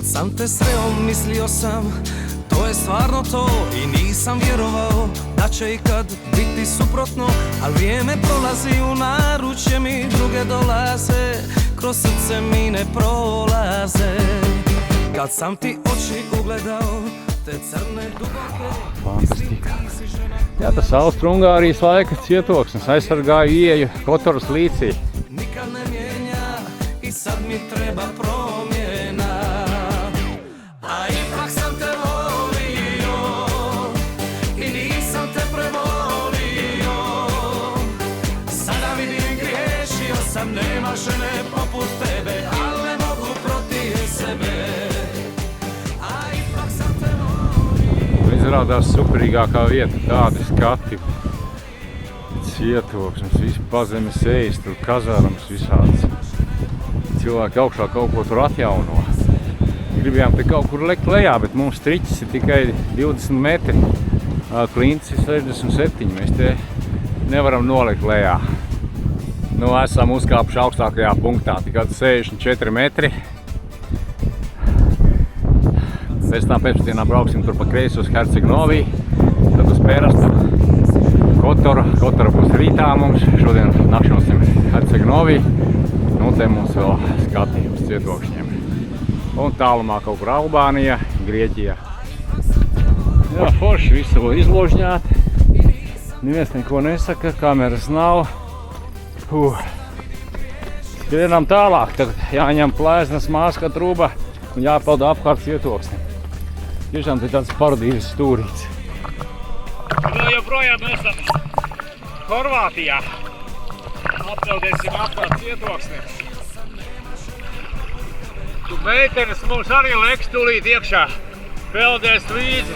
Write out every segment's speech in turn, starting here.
Kad sam te sreo mislio sam, to je stvarno to i nisam vjerovao da će ikad biti suprotno, al vrijeme prolazi, u naručje mi druge dolaze, kroz srce mi ne prolaze. Kad sam ti oči ugledao, te crne duboke. Fantastika. Jā, tas Austru-Ungārijas laika cietoksnis aizsargāja ieeju Kotoras līcī. Nikad ne mijenja i sad mi treba promjena. A ipak sam te volio i nisam te prevolio. Sada vidim griješio sam, nema žene poput tebe, al ne mogu protiv sebe. A ipak sam te volio. Izrādās superīgākā vieta, tādi skati. Cietoksnis, visi pazemes ejas, tur kazārams visāds. Cilvēki augšā kaut ko tur atjauno. Gribējām te kaut kur lekt lejā, bet mums triķis ir tikai 20 metri. Klints ir 67, mēs te nevaram nolikt lejā. Nu, esam uzkāpuši augstākajā punktā, tikai 64 metri. Pēc tam pēcpusdienā brauksim tur pa kreisi uz Herceg-Noviju, tad uz Perastu. Kotora būs rītā mums, šodien nakšņosim Herceg-Noviju, nu te mums vēl skatījums cietokšņiem. Un tālumā kaut kur Albānija, Grieķija. Jā, forši, visu izložņāti. Neviens neko nesaka, kameras nav. Skrienam tālāk, tad jāņem plēznas māska trūba un jāpelda apkārt cietoksnim. Tiešām te tāds paradīzes stūrīts. Vēl joprojām esam Horvātijā. Appeldēsim apkārt cietoksnim. Tu meitenes mums arī leks tūlīt iekšā. Peldēs līdzi.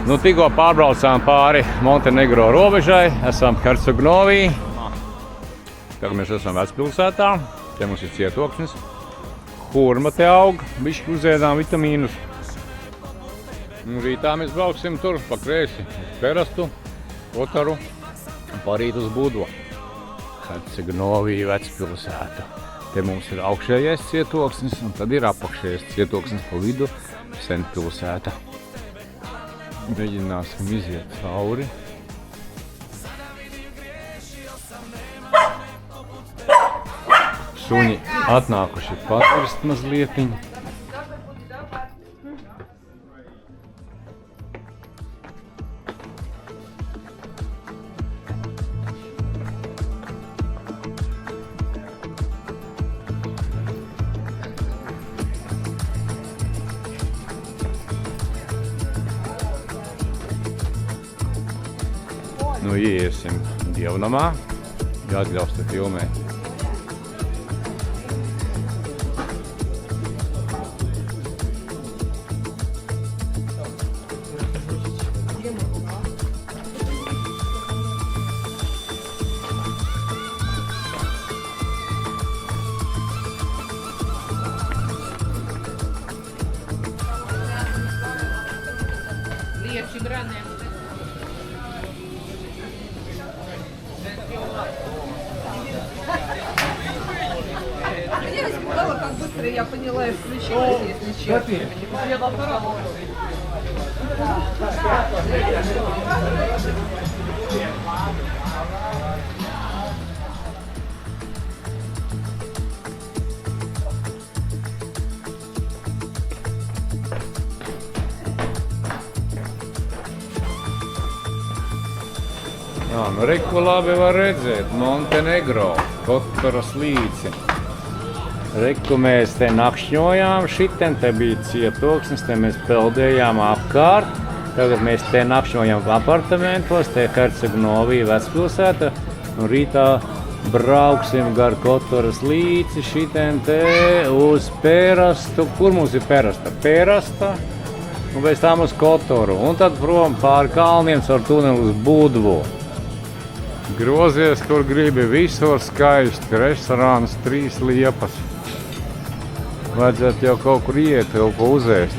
Nu, tikko pārbraucām pāri Montenegro robežai, esam Herceg-Novijā. Tagad mēs esam vecpilsētā, te mums ir cietoksnis. Hurma te aug, bišķi uzēdām vitamīnus. Un rītā mēs brauksim tur pa kreisi uz Perastu, Kotoru un parīt uz Budvu. Herceg-Novija vecpilsēta. Te mums ir augšējais cietoksnis un tad ir apakšējais cietoksnis pa vidu senpilsēta. Mēģināsim iziet cauri. Suņi atnākuši patvirst mazlietiņi. Nu, iesim dievnamā, jāatļaus te filmēt. Я поняла, я включила здесь ничего. Jā, nu reku labi var redzēt, Montenegro, Kotoras līci. Reku mēs te nakšņojām šiten, te bija cietoksnis, te mēs peldējām apkārt. Tagad mēs te nakšņojam apartamentos, te Herceg-Novija vecpilsēta. Un rītā brauksim gar Kotoras līci šiten te uz Perastu. Kur mums ir Perasta? Perasta. Un pēc tam uz Kotoru. Un tad prom pāri kalniem caur tuneli uz Budvu. Grozies, kur gribi, visur skaisti. Restorāns, 3 liepas. Vajadzētu jau kaut kur iet, kaut ko uzēst.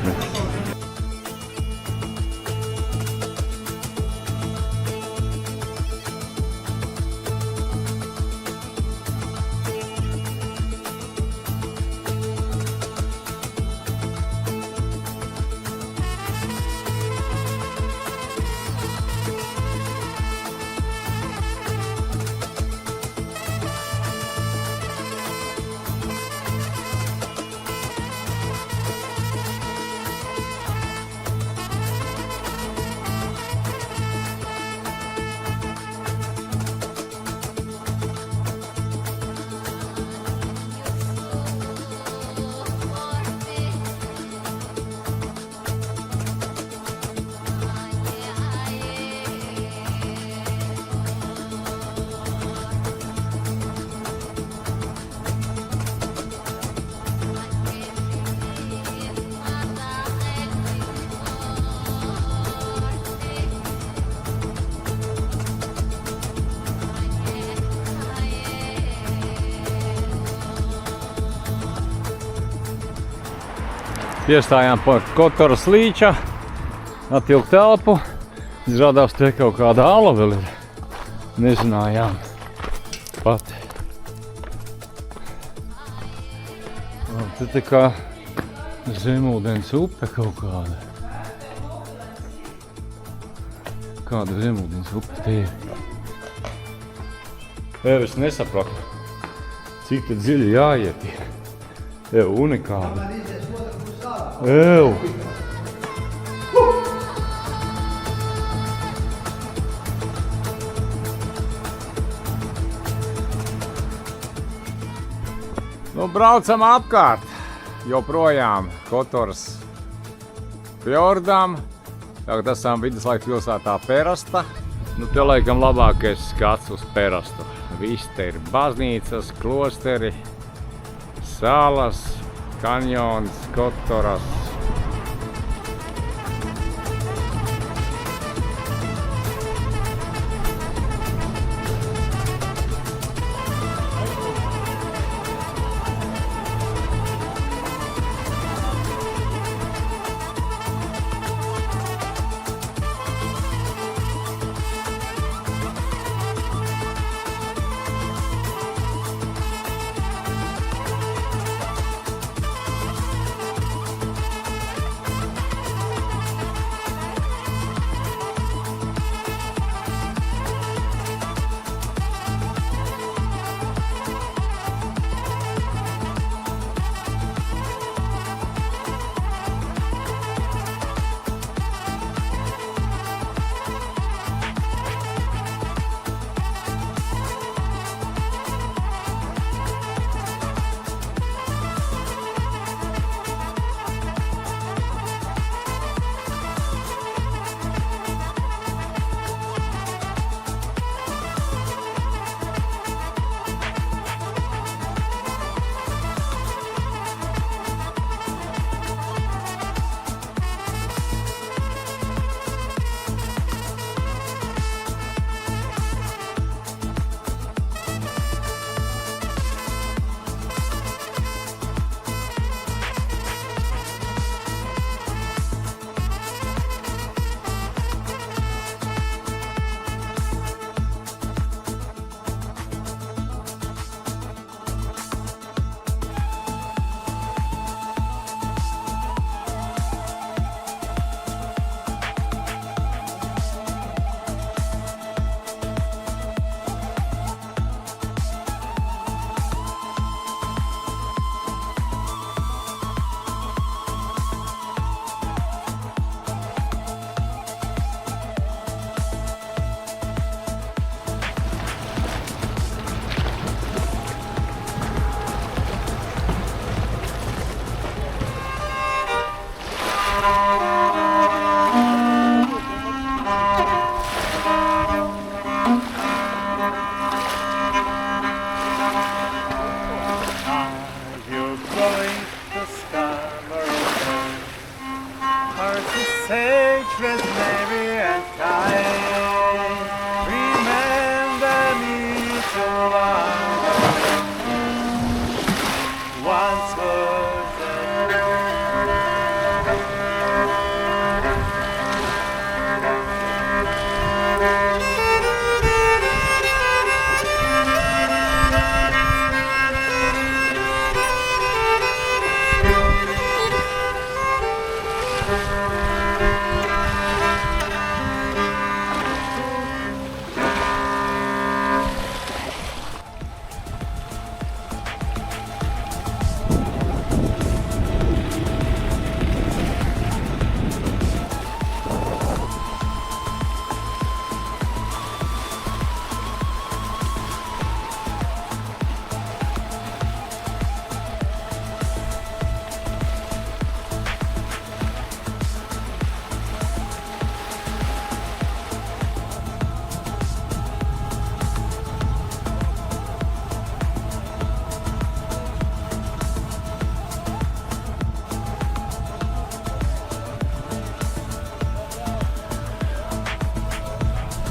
Piestājām pa Kotoras līča, atvilkt telpu. Izrādās, te kaut kāda ala vēl ir. Nezinājām pat. Te kā zemūdens upe kaut kāda. Kāda zemūdens upe te ir? Es nesapratu, cik te dziļi jāiet. Unikāli. Nu, braucam apkārt, joprojām Kotoras fjordām. Tagad esam viduslaiku pilsētā Perasta. Nu, te laikam labākais skats uz Perastu. Viss te ir baznīcas, klosteri, salas, kanjons, Kotoras.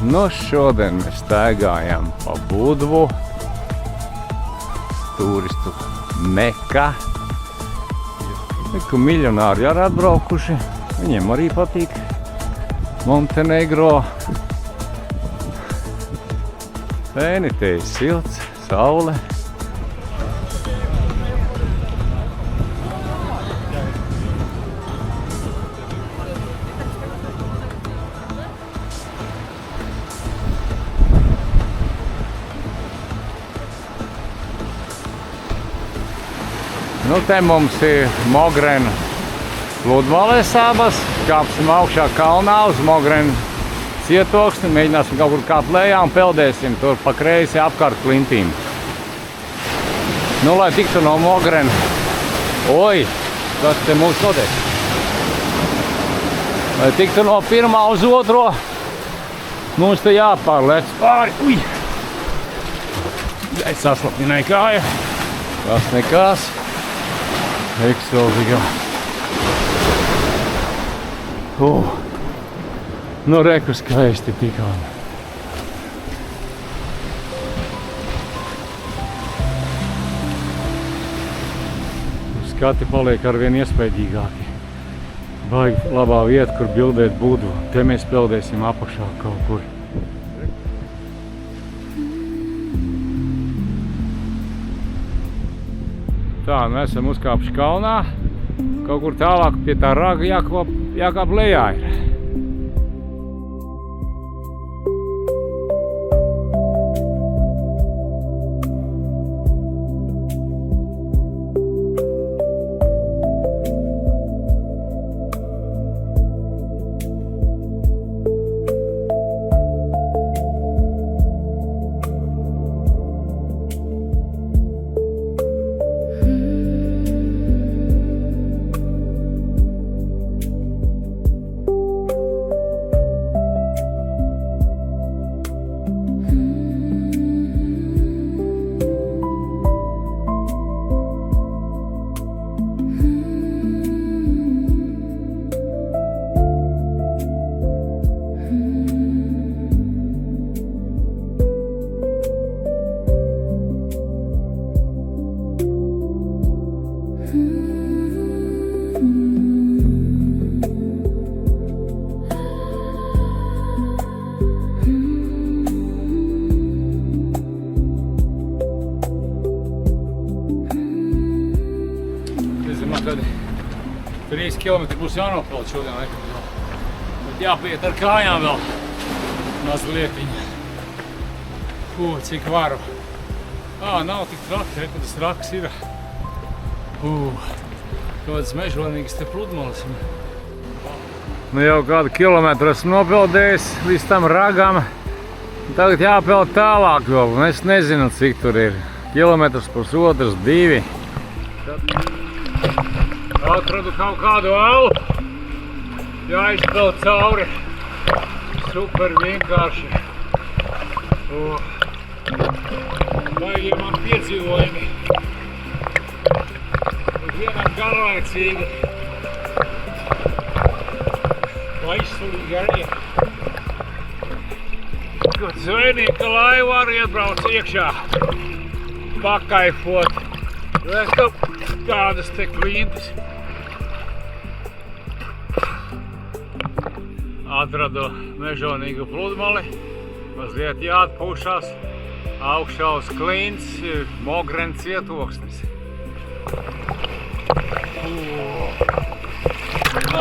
Nu, šodien mēs staigājam pa Budvu, turistu Meka. Reku miljonāri arī atbraukuši. Viņiem arī patīk Montenegro. Fēni te ir silts, saule. Nu, te mums ir Mogrena pludmales abas. Kāpsim augšā kalnā uz Mogrena cietoksni. Mēģināsim kaut kur kāpt lejā un peldēsim tur pa kreisi apkārt klintīm. Nu, lai tiktu no Mogrena. Oi, kas te mums notiek? Lai tiktu no pirmā uz otro, mums te jāpārlēc pāri. Ui! Es saslapināju kāju. Tas nekās. Eksolīgā. Nu, reku skaisti tikām. Skati paliek arvien iespaidīgāki. Baigi labā vieta, kur bildēt budu. Te mēs peldēsim apakšā kaut kur. Tā, nu esam uzkāpuši kalnā. Kaut kur tālāk pie tā raga jākāp lejā ir. Kad 3 kilometri būs jānopeld šodien, bet jāpiet ar kājām vēl mazlietiņa. Cik varu. Nav tik traki, kad tas raks ir. Kādas mežonīgas te pludmales. Nu jau kādu kilometru esmu nopeldējis līdz tam ragam. Tagad jāpeld tālāk vēl, un es nezinu, cik tur ir. Kilometrs, pusotrs, 2. Atradu kaut kādu alu, jāizpeld cauri. Super vienkārši. Baigi man piedzīvojumi. Vienam garlaicīgi. Aizsulīgi arī. Kaut zvejnieka laivu arī iebrauc iekšā. Pakaifot. Kādas te klintas. Atradu mežonīgu pludmali, mazliet jāatpūšās, augšā uz klints ir Mogrena cietoksnis.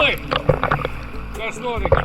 Oi! Kas notika?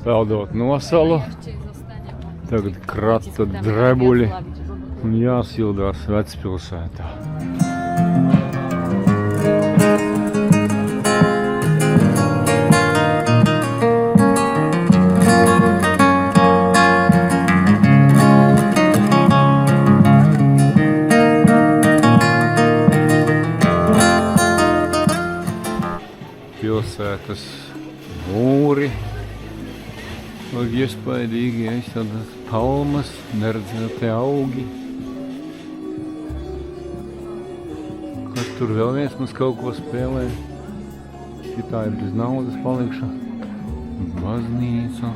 Peldot nosalu. Tagad krata drebuļi un jāsildās vecpilsētā. Pilsētas mūri, vajag iespaidīgi, ja tādas palmas, neredzēti augi. Kas tur vēl viens mums kaut ko spēlē? Šitā ir bez naudas palikša. Baznīca.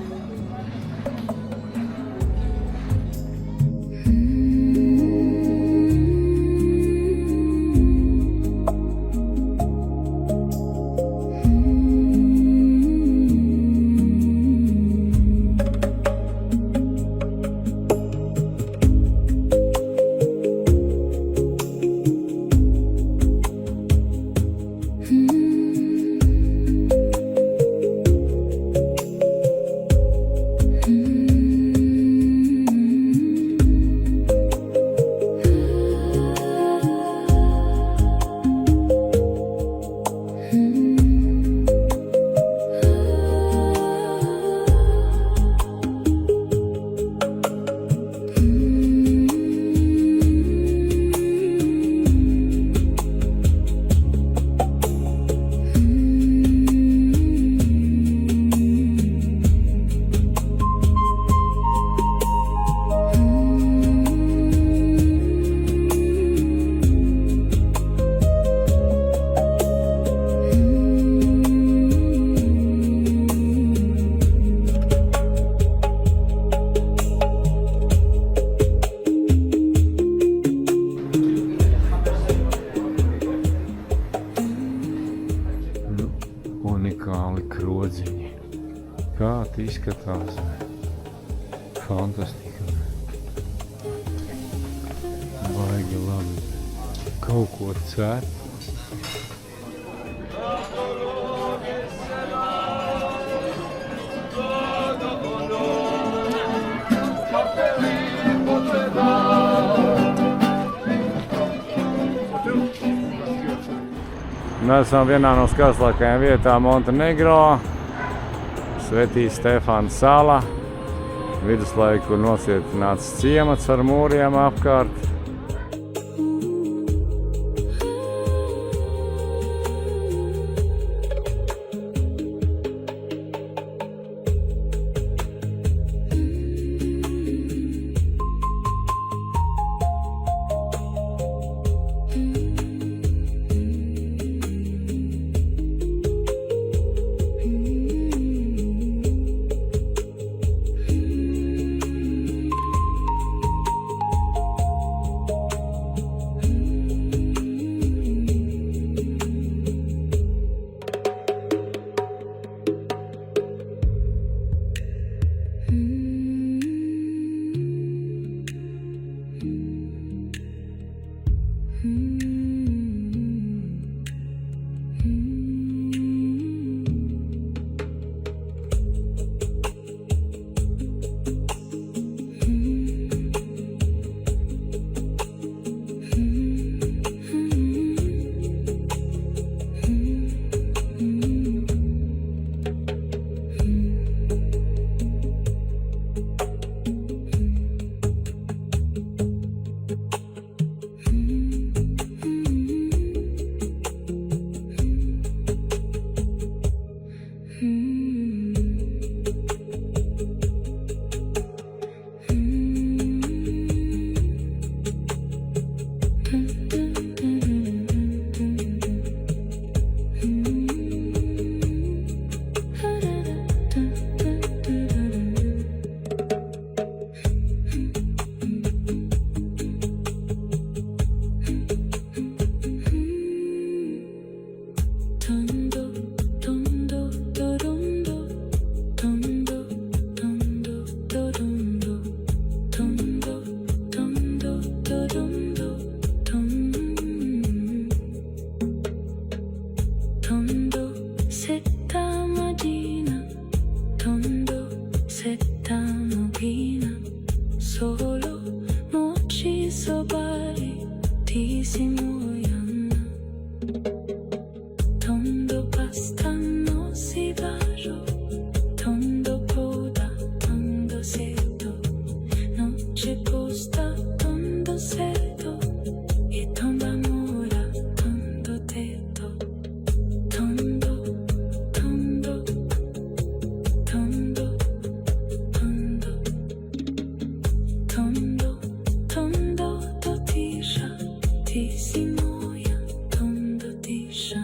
Unikāli krodziņi. Kā izskatās? Fantastika. Baigi labi. Kaut ko cēt. Mēs esam vienā no skaistākajām vietām Montenegro, Svētīs Stefāna sala, viduslaiku nocietināts ciemats ar mūriem apkārt. sobali ti si muoiono, tondo bastano si vajo, tondo coda, tondo seto, noche costa, tondo seto, e tondo amora, tondo teto, tondo, tondo, tondo, tondo, tondo, tondo, to tisha, ti si moja, tondo tisha,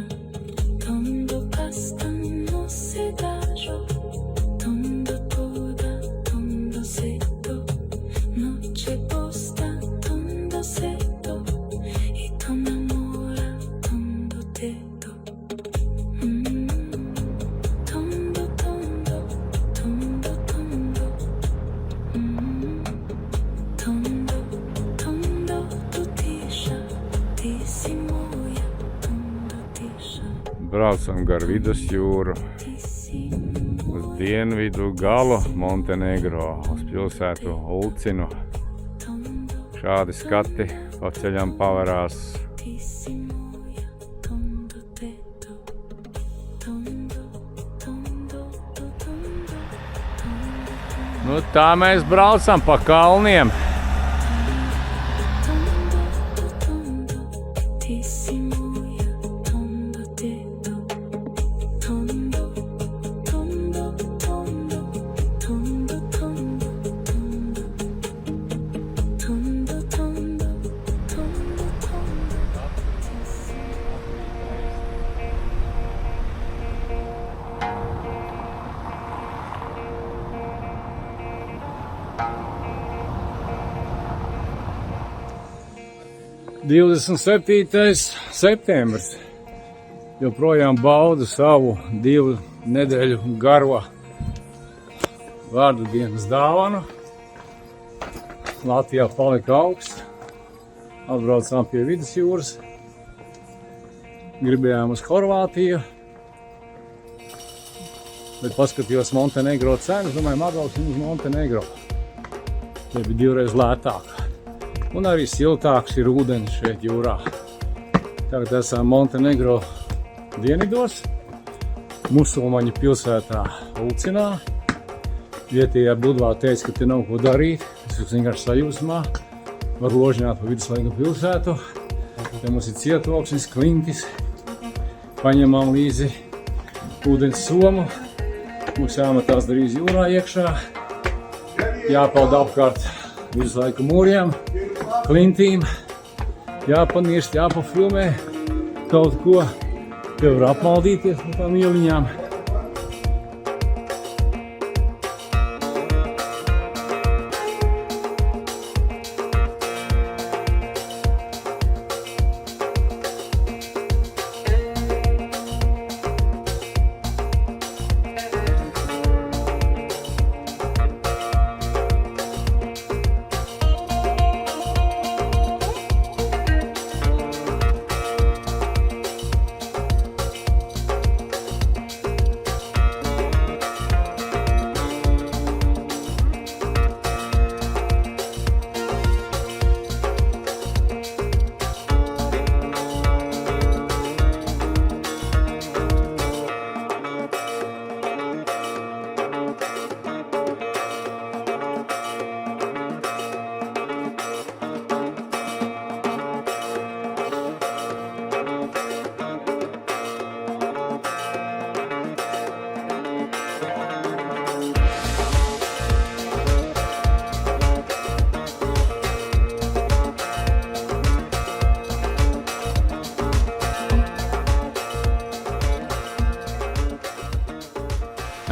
tondo pasta no se dajo, tondo coda, tondo seto, noche posta, tondo seto, e tondo amora, tondo teto. Tondo, tondo, tondo, tondo. Tondo, tondo, tu tiša, ti si moja, tondo tiša, Braucam gar vidusjūru ti si uz dienvidu galu Montenegro, uz pilsētu Ulcinu. tondo, Šādi skati pa ceļam pavarās. ti si moja, tondo teto, tondo, tondo, tondo, Nu, tā mēs braucam pa kalniem. tondo, tondo, ti si moja, tondo teto, tondo, tondo, tondo, tondo, tondo, tondo, tondo, tondo, tondo, tondo. Septembris. Joprojām baudu savu 2 nedēļu garo vārdu dienas dāvanu. Latvijā palika augsts. Atbraucām pie vidusjūras. Gribējām uz Horvātiju. Bet paskatījos Montenegro cenas, domāju, atbrauksim uz Montenegro. Tie bija 2 reizes lētāk. Un arī siltāks ir ūdens šeit jūrā. Tagad esam Montenegro dienvidos, musulmaņu pilsētā Ulcinā. Vietējā budvā teica, ka te nav ko darīt. Es vienkārši sajūsmā. Var ložņāt pa viduslaiku pilsētu. Te mums ir cietoksnis, klintis. Paņemam līdzi ūdens somu. Mums jāmetās drīz jūrā iekšā. Jāpeld apkārt viduslaiku mūriem, klintīm. Jāpanirst, jāpafilmē kaut ko. Te var apmaldīties no tām ieliņām.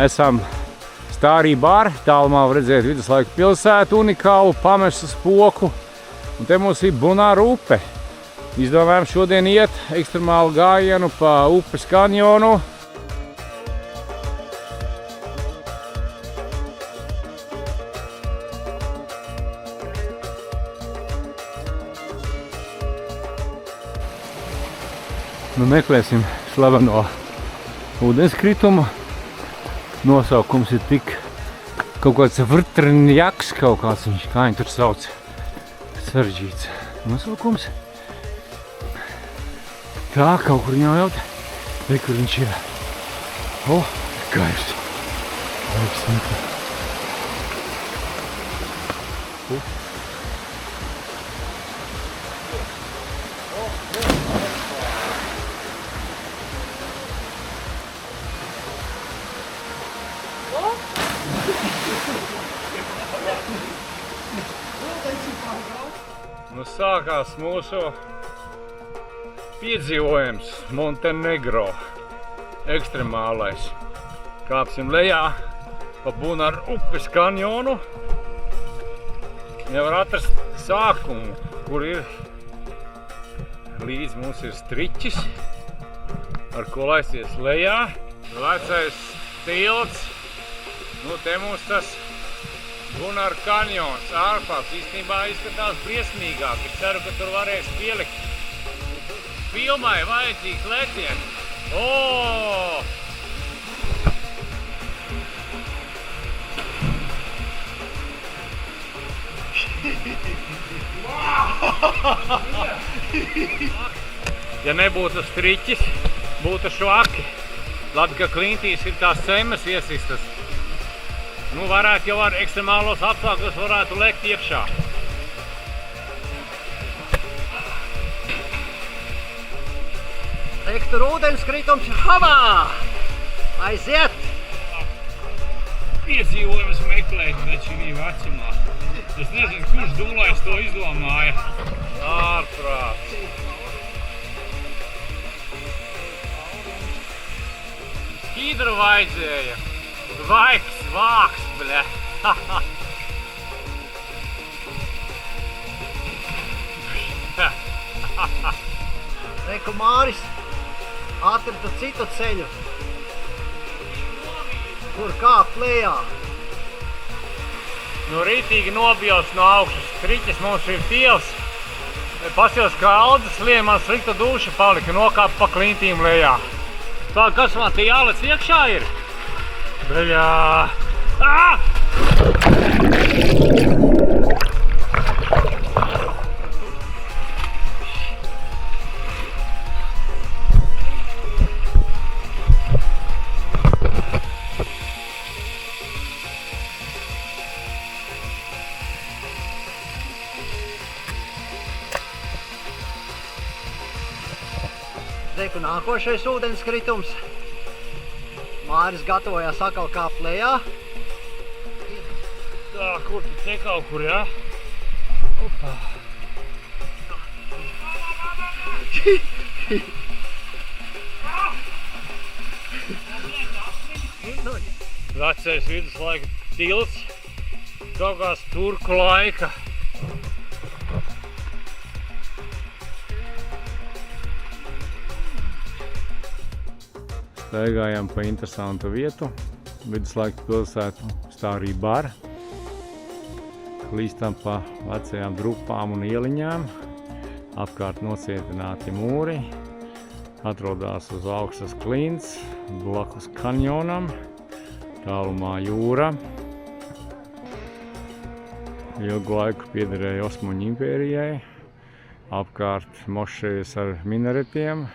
Esam Stārī bar, tālumā var redzēt viduslaiku pilsētu, unikālu pamestu spoku. Un te mums ir Bunāra upe. Izdomājām šodien iet ekstremālu gājienu pa upes kanjonu. Nu, meklēsim slaveno ūdenskritumu. Nosaukums ir tik kaut kāds vrtrinjaks, kaut kāds viņš, kā viņi tur sauc, sarežģīts. nosaukums. Tā, kaut kur ņaujot. Re, kur viņš ir. O, gairs. Gairs nekā. Nu, sākās mūsu piedzīvojums Montenegro. Ekstremālais. Kāpsim lejā pa Bunar upes kanjonu. Nevar atrast sākumu, kur ir. Līdz mums ir striķis, ar ko laisties lejā. Vecais tilts. Nu, te mums tas Bunar kanjons ārpus īstenībā izskatās briesmīgāk. Es ceru, ka tur varēs pielikt filmai vajadzīgs leciens. O! Ja nebūtu striķis, būtu švaki. Labi, ka klintīs ir tās cemas iesistas. Nu, varētu jau ar ekstremālos apstākļos varētu lekt iekšā. Reik, tur ūdenskritums havā! Aiziet! Piedzīvojums meklēt, bet šī vecumā. Es nezinu, kurš dūlais to izdomāja. Ārprāts. Hidru vajadzēja. Vaiks, vāks, bļa. Reiku Māris atrada citu ceļu, kur kāpt lejā. Nu, rītīgi nobijos no augšas. Striķis mums ir tievs. Pasjos, kā aldzes lien, man slikta duša palika, nokāp pa klintīm lejā. Tā, kas man te jālec iekšā ir? Bļā! Ah! Reiku nākošais ūdenskritums. Māris gatavojās atkal kāpt lejā. Tā, kur tu te kaut kur, ja? Opā. Vecais viduslaika tilts. Kaut kāds turku laika. Staigājām pa interesantu vietu, viduslaika pilsētu Starī Bar. Klīstam pa vecajām drupām un ieliņām. Apkārt nocietināti mūri. Atrodās uz augstas klints, blakus kanjonam. Tālumā jūra. Ilgu laiku piederēja Osmaņu impērijai. Apkārt mošejas ar minaretiem.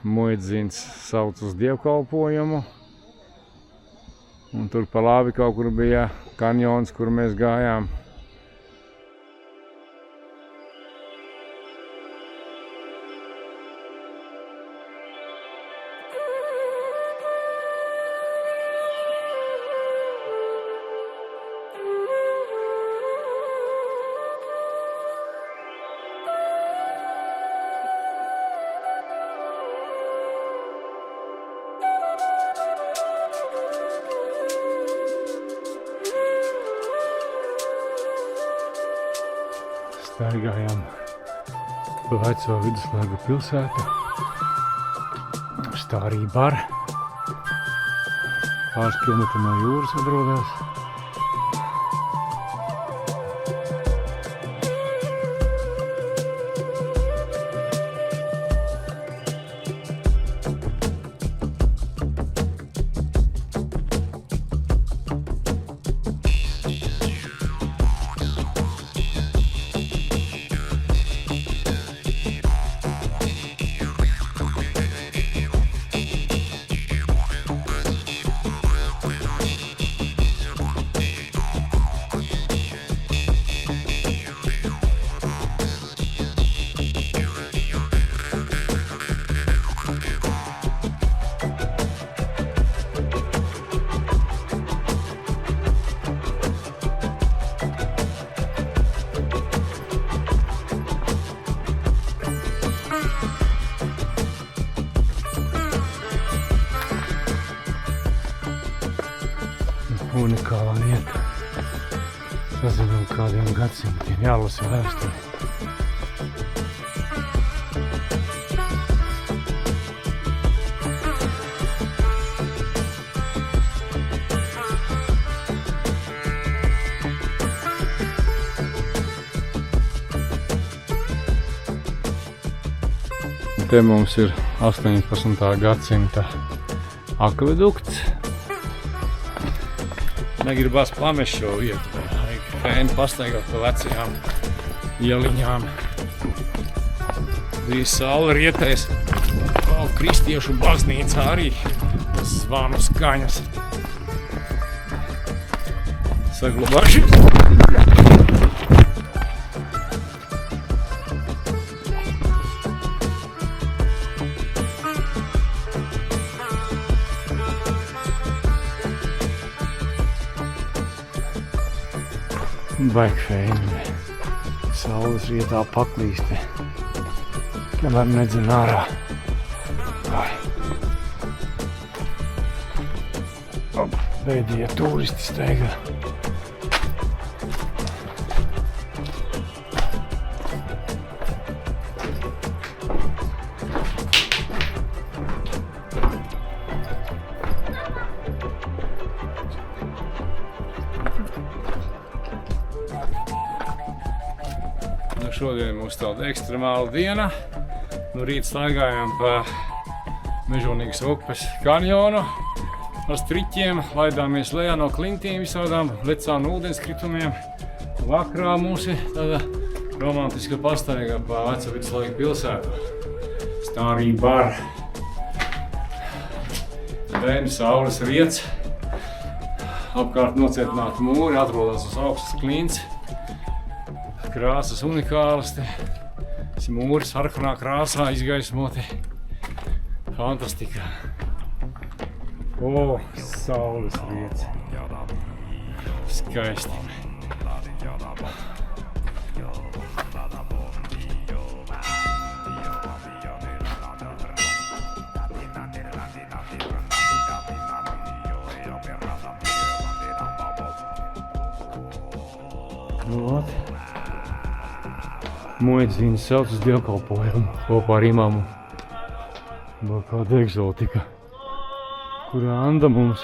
Muedzins sauc uz dievkalpojumu. Un tur pa labi kaut kur bija kanjons, kur mēs gājām. Staigājām pa veco viduslaiku pilsētu. Starī Bar. Pāris kilometri no jūras atrodās. Tas ir vēl kādiem gadsimtiem jālasa vēsture. Te mums ir 18. gadsimta akvedukts. Negribas pamest šo vietu, vajag fēni pastaigāt pa vecajām ieliņām. Bija saule rietēs, vēl kristiešu baznīcā arī zvanu skaņas. Saglabāšu. Baigi fēni. Saules rietā paklīsti, kamēr nedzin ārā. Pēdējie turisti steigā. Šodien mums tāda ekstremāla diena. No rīta staigājām pa Mežonīgas upes kanjonu ar striķiem, laidāmies lejā no klintīm visādām, lecām no ūdenskritumiem. Vakarā mums ir tāda romantiska pastaiga pa veco viduslaiku pilsētu. Stāvī bar. Dēļ saules riets. Apkārt nocietināti mūri, atrodas uz augstas klints. Krāsas unikālas, te mūri sarkanā krāsā izgaismoti. Fantastika. O, saules riets. Skaisti. Vot. Muedziņas sauc uz dievkalpojumu kopā ar imamu. Vēl kāda egzotika, kurā Anda mums.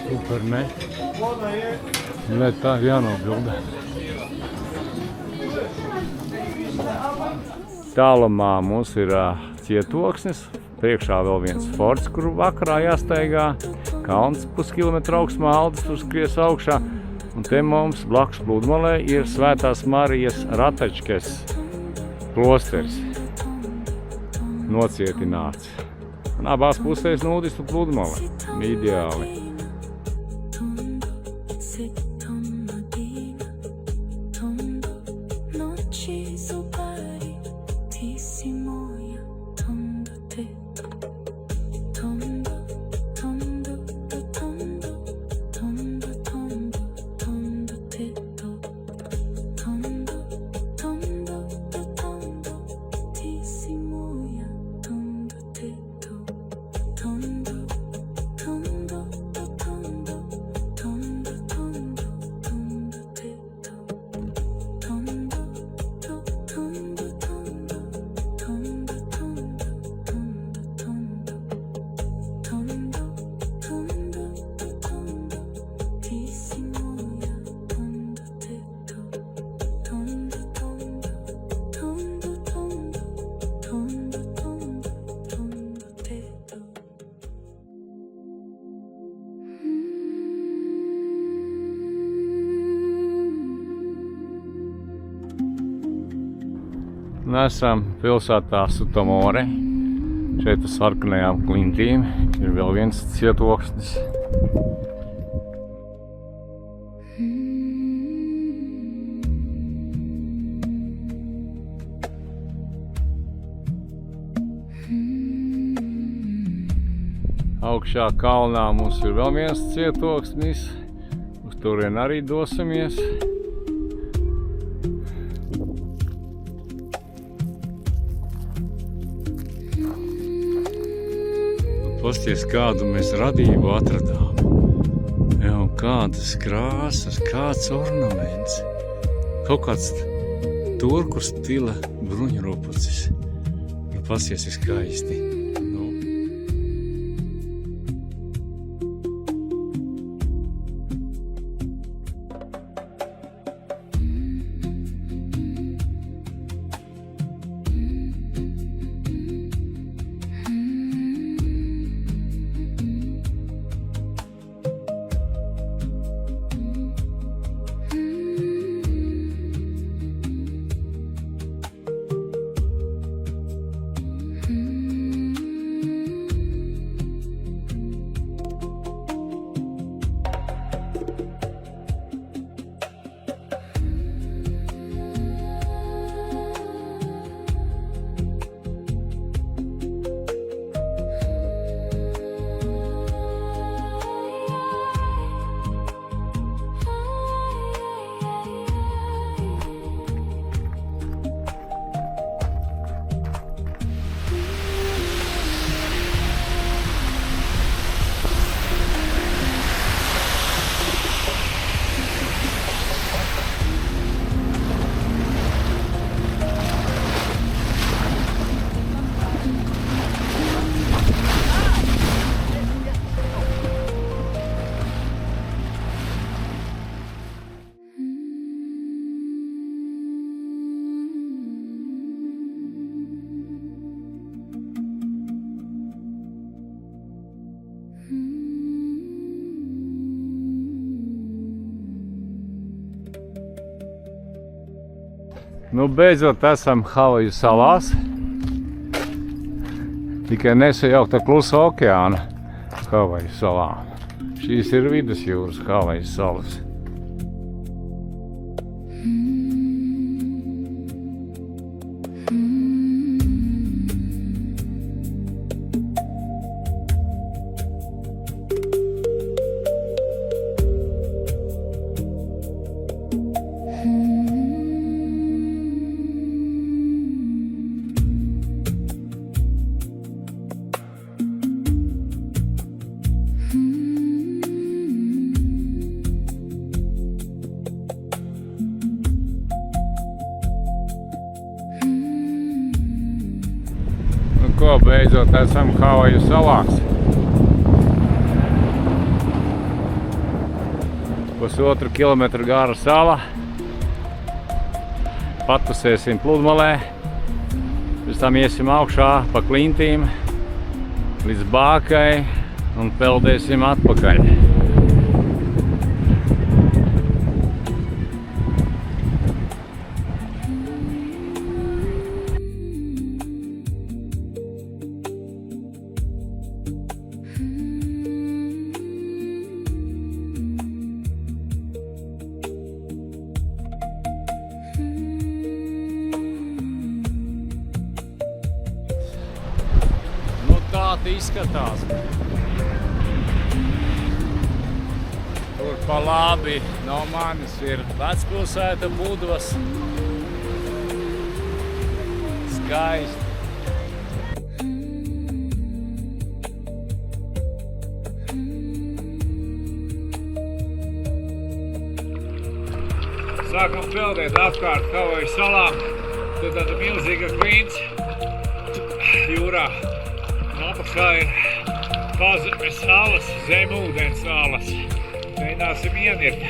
Super, ne? Ne, tā ir jānobilda. Tālumā mums ir cietoksnis, priekšā vēl viens forts, kur vakarā jāstaigā. Kalns puskilometru augstumā, Aldis tur skries augšā. Un te mums blakus pludmalē ir Svētās Marijas Ratečkes klosteris nocietināts. Un abās pusēs nudistu pludmale. Ideāli. Esam pilsētā Sutomore. Šeit uz sarkanajām klintīm ir vēl viens cietoksnis. Augšā kalnā mums ir vēl viens cietoksnis. Uz turien arī dosimies. Pasties, kādu mēs radību atradām. Jā, un kādas krāsas, kāds ornaments. Kaut kāds turku stila bruņurupucis. Pasties, ir skaisti. Nu. Nu, beidzot esam Havaju salās. Tikai nesajauktā Klusa okeāna Havaju salām. Šīs ir vidusjūras Havaju salas. Ko, beidzot esam Havaju salās. Pusotru kilometru gara sala. Patusēsim pludmalē. Pēc tam iesim augšā pa klintīm līdz bākai un peldēsim atpakaļ. Tāda izskatās. Tur pa labi no manis ir vecpilsēta Budvas. Skaisti. Sākam peldēt apkārt Havaju salām. Tad tāda milzīga klints jūrā. Apakšā ir pazemes salas, zemūdens salas. Mēģināsim ienirt.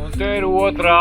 Un te ir otrā.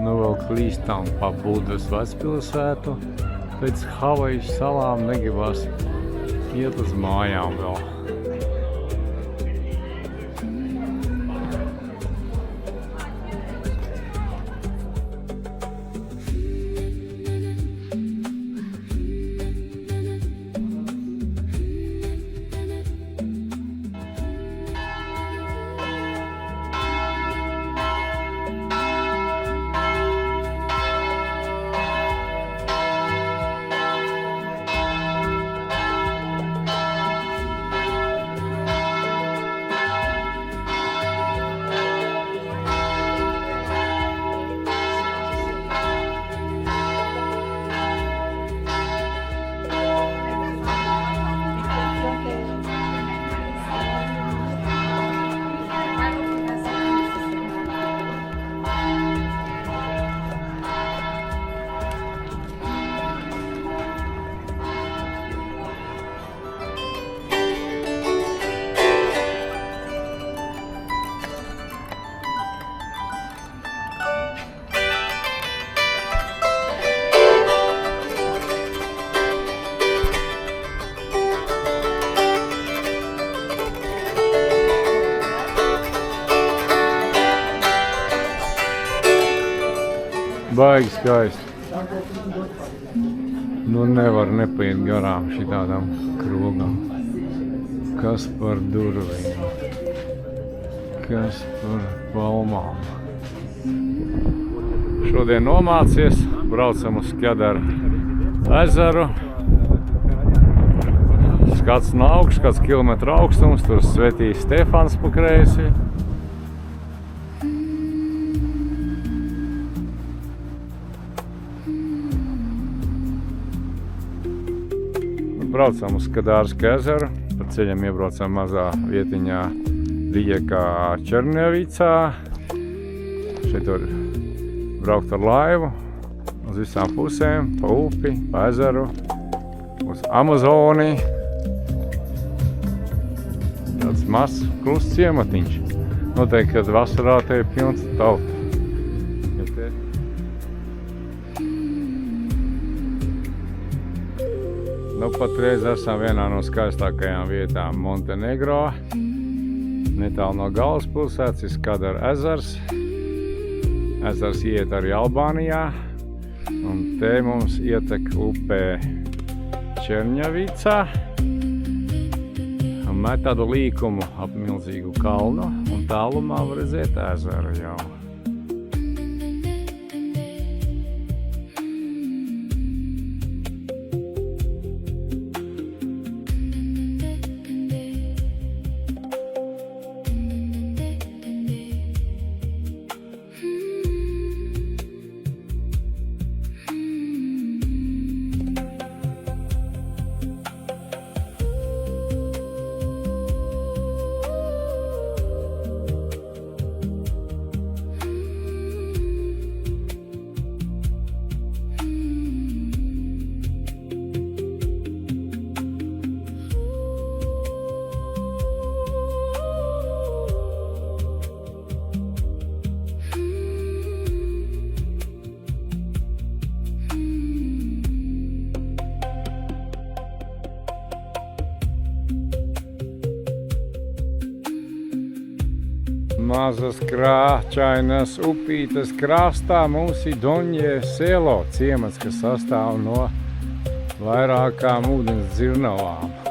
Nu vēl klīstām pa Budas vecpilsētu. Pēc Havaju salām negribas iet uz mājām vēl. Baigi skaisti. Nu nevar nepaiet garām šitādām krogām. Kas par durvīm. Kas par palmām. Šodien nomācies, braucam uz Skjadaru ezeru. Skats no augšas, kāds kilometru augstums, tur Svētīs Stefans pa kreisi. Braucam uz Skjadarsku ezeru, pa ceļam iebraucam mazā vietiņā Rijekā Černjavicā. Šeit var braukt ar laivu uz visām pusēm, pa upi, pa ezeru, uz Amazoni. Tāds mazs klusts ciematiņš. Noteikti, kad vasarā te ir pilns tauta. Nu, patreiz esam vienā no skaistākajām vietām Montenegro. Netālu no galvaspilsētas ir Skjadaru ezers. Ezers iet arī Albānijā. Un te mums ietek upē Čerņavicā. Met tādu līkumu ap milzīgu kalnu un tālumā var redzēt ezeru jau. Mazas krāčainas upītes krastā mums ir Doņie selo, ciemats, kas sastāv no vairākām ūdens dzirnavām.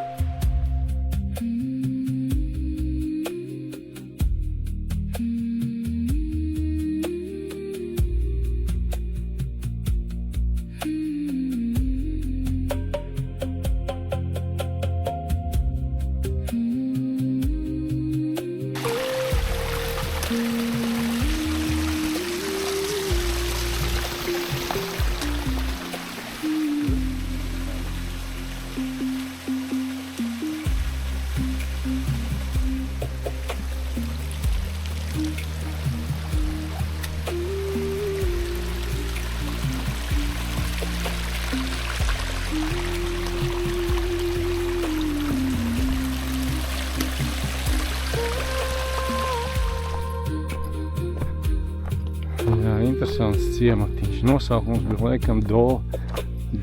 Jā, interesants ciematiņš. Nosaukums bija laikam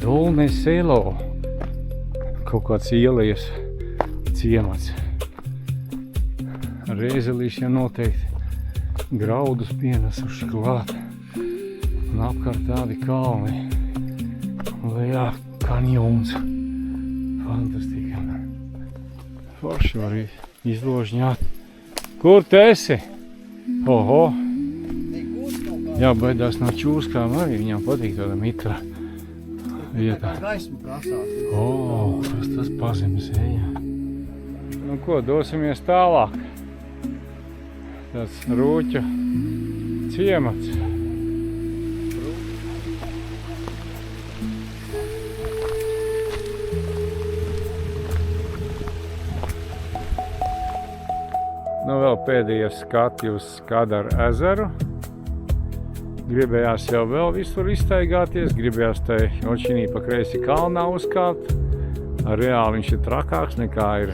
Dolne selo. Kaut kāds ielejas ciemats. Rēzelīši jau noteikti graudus pienesuši klāt. Un apkārt tādi kalni. Lejā kanjons. Fantastika. Forši var izložņāt. Kur tu esi? Oho! Jā, baidās no čūskām arī, viņām patīk tāda mitra vietā. Gaismu prasās. O, tas pazemes ejā. Nu ko, dosimies tālāk. Tāds rūķa ciemats. Nu vēl pēdējais skati uz Skadaru ezeru. Gribējās jau vēl visur izstaigāties, gribējās tai očinī pa kreisi kalnā uzkāpt. Reāli viņš ir trakāks nekā ir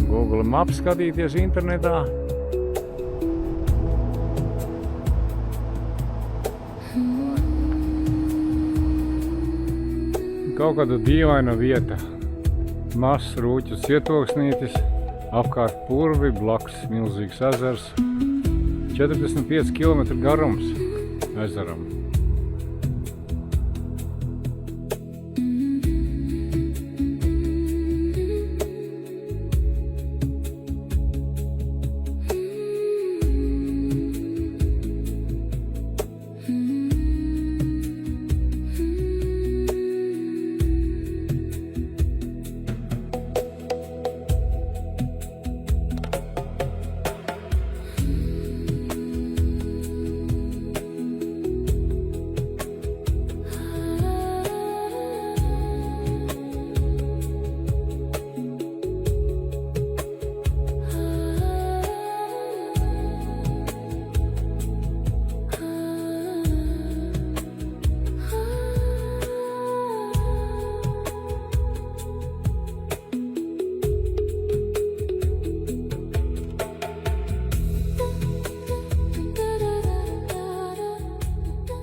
Google Maps skatīties internetā. Kaut kāda dīvaina vieta. Mazs rūķu cietoksnītis, apkārt purvi, blakus milzīgs ezers. 45 km garums ezeram.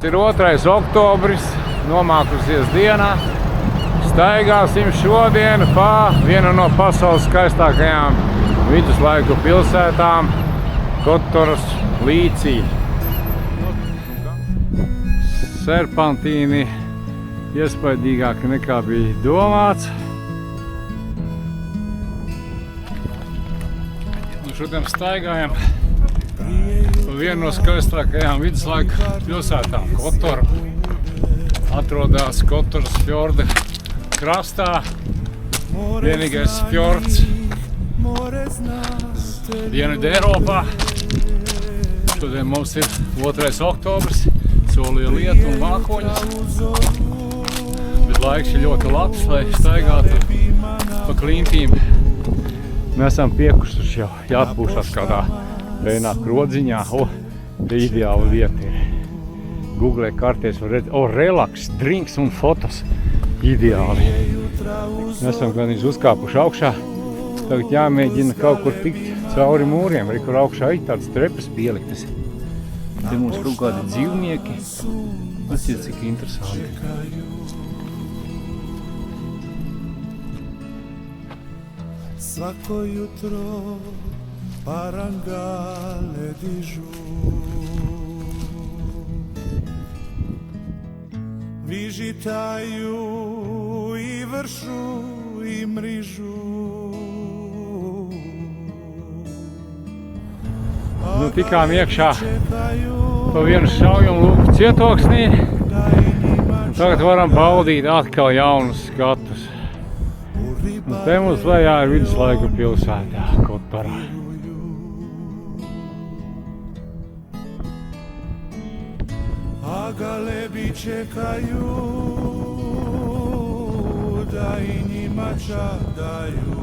Ir 2. oktobris, nomākusies diena. Staigāsim šodien pa vienu no pasaules skaistākajām viduslaiku pilsētām – Kotoras līcī. Serpantīni iespaidīgāk nekā bija domāts. Un šodien staigājam pa vienu no skaistākajām viduslaika pilsētām - Kotoru. Atrodās Kotoras fjorda krastā. Vienīgais fjords Dienvidu Eiropā. Šodien mums ir 2. oktobris, solīja lietu un mākoņus. Bet laiks ir ļoti labs, lai staigātu pa klintīm. Mēs esam piekusuši jau, jāatpūšas kādā vienā krodziņā. Te ideāla vieta ir. Google kartēs var redzēt, relaks, drinks un fotos. Ideāli. Mēs esam gan uzkāpuši augšā. Tagad jāmēģina kaut kur tikt cauri mūriem. Arī kur augšā ir tādas trepas pieliktas. Te mums kaut kādi dzīvnieki. Paciet, cik interesanti. Svako jutro parangale dižu, vižitaju i vršu i mrižu. Nu, tikām iekšā pa vienu šaujumu lūku cietoksnī. Tagad varam baudīt atkal jaunus skatus. Un te mums lejā ir viduslaika pilsētā Kotorā. A galebi čekaju da i njima čadaju.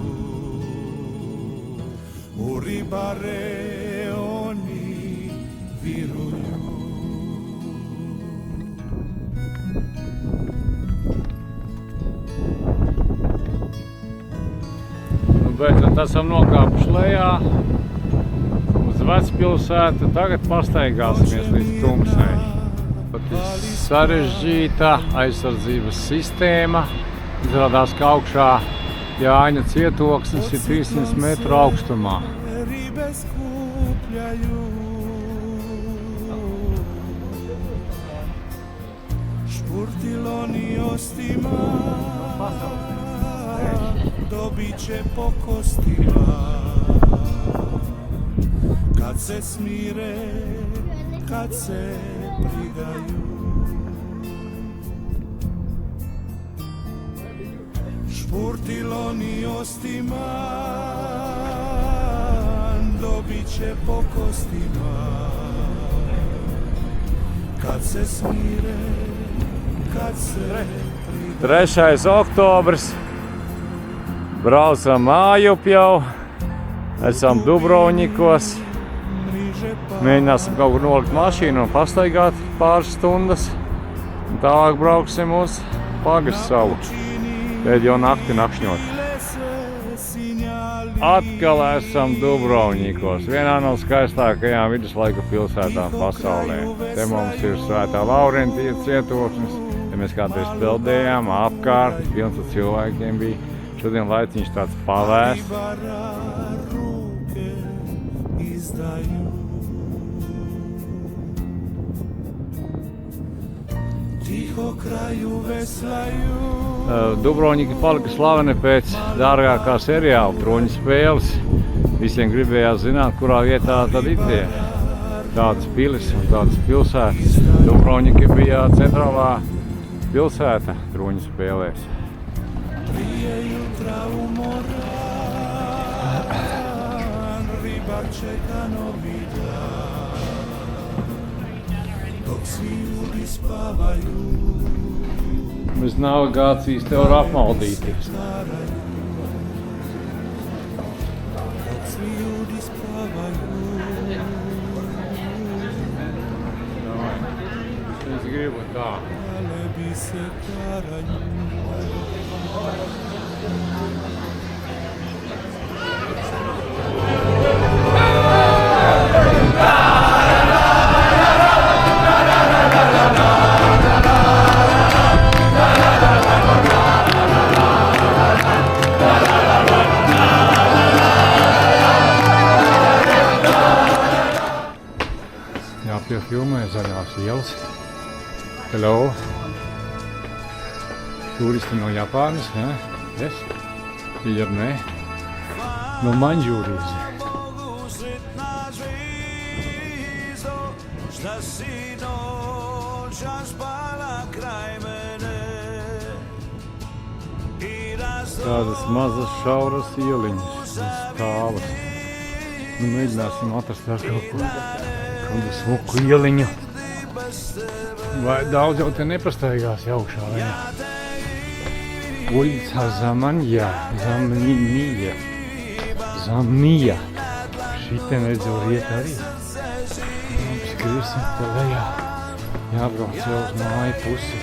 U ribare oni viruju. Beidzot esam nokāpuši lejā uz vecpilsētu. Tagad pastaigāsimies līdz tumsai. Sarežģīta aizsardzības sistēma. Izrādās, ka augšā Jāņa cietoksnis ir 300 metru augstumā. Ribe skupljaju. Špurtiloni ostima dobit će po kostima. Kad se smire, kad se prigaju. Špurtiloni ostima dobit će po kostima. Kad se smire, kad se prigaju. 3. oktobris. Braucam mājup jau. Esam Dubrovnikos. Mēģināsim kaut kur nolikt mašīnu un pastaigāt pāris stundas. Un tālāk brauksim uz Pagassalu. Pēdējo nakti nakšņot. Atkal esam Dubrovnikos, vienā no skaistākajām viduslaika pilsētām pasaulē. Te mums ir Svētā Laurentija cietoksnis. Te mēs kādreiz peldējām apkārt, pilns ar cilvēkiem bija. Šodien laiciņš tāds pavēsts. Dubrovniki palika slaveni pēc dārgākā seriāla Troņu spēles. Visiem gribējās zināt, kurā vietā tad ir tie tādas pilis un tādas pilsētas. Dubrovniki bija centrālā pilsēta Troņu spēlēs. Bez navigācijas te var apmaldīties. Es gribu tā. Jāpiefilmē zaļās ielas. Hello. Turisti no Japānas, ja? Es? Ir ne? No Mandžūrijas. Tādas mazas šauras ieliņas, stāvas. Nu, mēģināsim atrast ar kaut ko, kādu smuku ieliņu. Vai daudz jau te nepastaigās augšā, vai ne? Ulica Zamanja, Zamnija. Šitien redzu riet arī. Skriesim te lejā. Jābrauc jau uz māju pusi.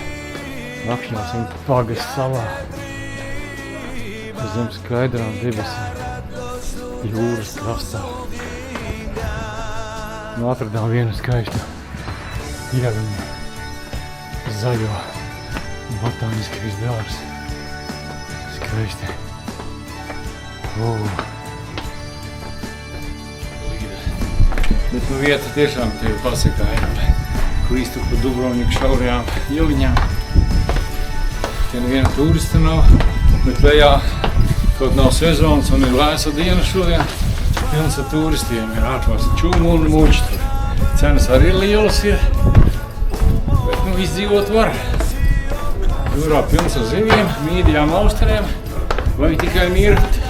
Nakšņosim Pagas salā. Zem skaidrām debesīm. Jūras krastā. Nu, atradām vienu skaistu ieliņu. Zaļo botāniskais dārs. Skaisti. Bet nu vieta tiešām tevi pasakāja. Kristu pa Dubrovniku šaurajām ieliņām. Te neviena turista nav, bet lejā kaut nav sezonas un ir vēsa diena šodien. Pilns ar turistiem ir ārpās čūmu un muļķi tur. Cenas arī lielas ir, bet nu izdzīvot var. Jūrā pilns ar ziviem, mīdījām austerēm vai tikai mirkt.